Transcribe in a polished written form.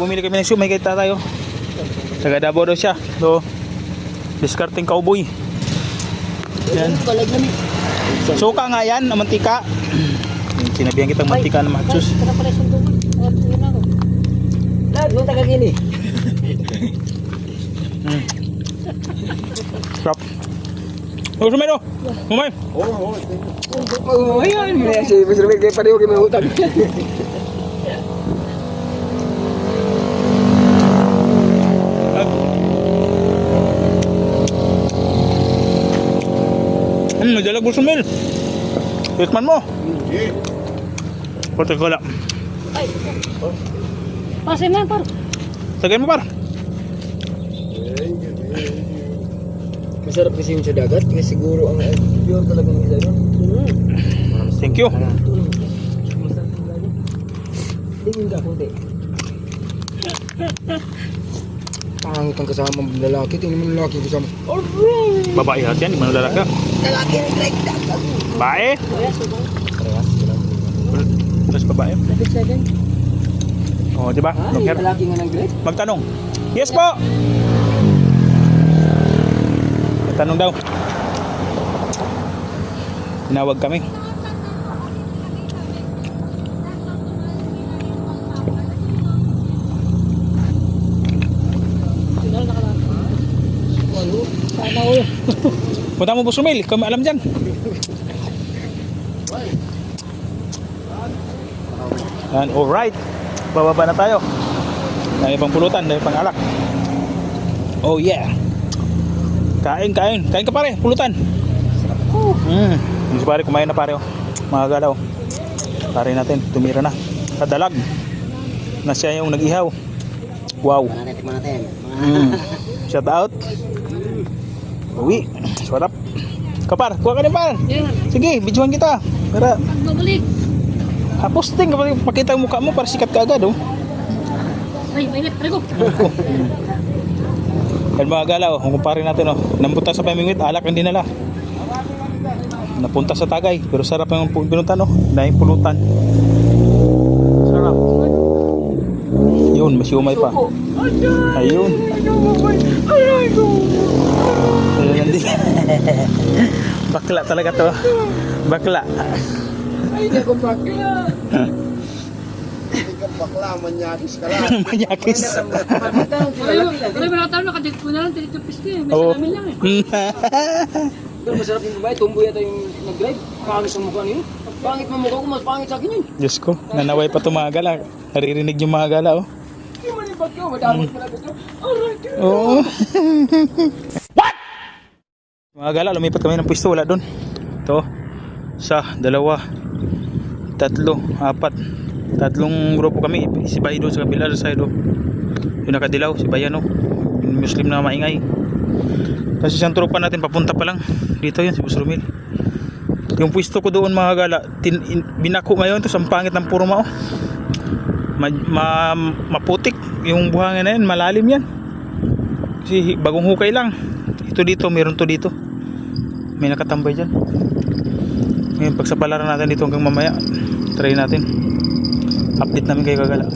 bumili kami ng siomay kay tatay. Taga Davao daw siya. So, discarding cowboy. Yan. Suka nga yan, na mantika. Sinabihan kitang mantika na matsus. Lahat mo taga gini. Stop. Oh, sumero. Kumay. Oh, ayan. Si Mr. Mel kayo pareho kayo may utang. Nagdalag mo sumil. Tikman mo. Kote kola. Ay. Pasay na par. Sagay mo par. Masarap kasi yung sa dagat. Kasi siguro ang pure talagang isa yun. Thank you. Tingin ka kunti. Pangit ang kasama ng lalaki. Tingin mo ng lalaki kasama. Babae hat yan, di man lalaki. Lalaki rin like that. Babae. Parehas. Terus babae. Oh, di ba? Ay, lalaki nga ng grade. Magtanong. Yes po. Magtanong daw. Tinawag kami. Punta mo Busumil, kami alam dyan. Yan, alright. Bababa na tayo. Dahil pang pulutan, dahil pang alak. Oh yeah. Kain ka pare, pulutan. Hindi pare, kumain na pare. Mga galaw. Pare natin, tumira na. Kadalag. Na siya yung nag-ihaw. Wow. Tikman natin. Shout out. Uwi. What up? Kapar, kuha ka din par. Sige, videoan kita. Para Magbalik. posting kapag pakita yung mukha mo para sikat ka agad oh. Ay, mainit. Prego. Yan mga galaw, kumpare natin oh. Nambuta sa pamingwit, alak ang dinala. Napunta sa Tagay, pero sarap yung pinuntan oh. Dahil pulutan. Sarap. Yun, masyumay pa. Ayun. Bakla talaga to. Bakla. Ay, hindi ako bakla. Bakla, manyakis ka lang. Manyakis. Pero mga tao nakadik ko na lang. Tinitupis ko eh. May salamin lang eh. Pero masarap yung babae. Tumboy yata yung nag-drive. Pangit ang mukha niyo. Pangit mo mukha ko. Mas pangit sa akin yun. Diyos ko, nanaway pa itong mga gala. Naririnig yung mga gala oh. Hindi mo lipat ko. Madamot mo lang ito. Alright. Oo. What? Mga gala, lumipat kami ng pwesto, wala doon. Ito, isa, dalawa, tatlo, apat. Tatlong grupo kami. Si Bay doon sa kabila sa side oh. Yung nakadilaw, si Bayano. Yung Muslim na maingay. Kasi isang tropa natin papunta pa lang. Dito yun, si Busrumil. Yung pwesto ko doon mga gala, binako ngayon. Tapos ang pangit ng purma oh. Maputik yung buhangin na yan, malalim yan. Kasi bagong hukay lang. Ito dito, meron to dito. May nakatambay dyan. Ngayon pagsapalaran natin dito hanggang mamaya. Try natin. Update namin kayo kagala.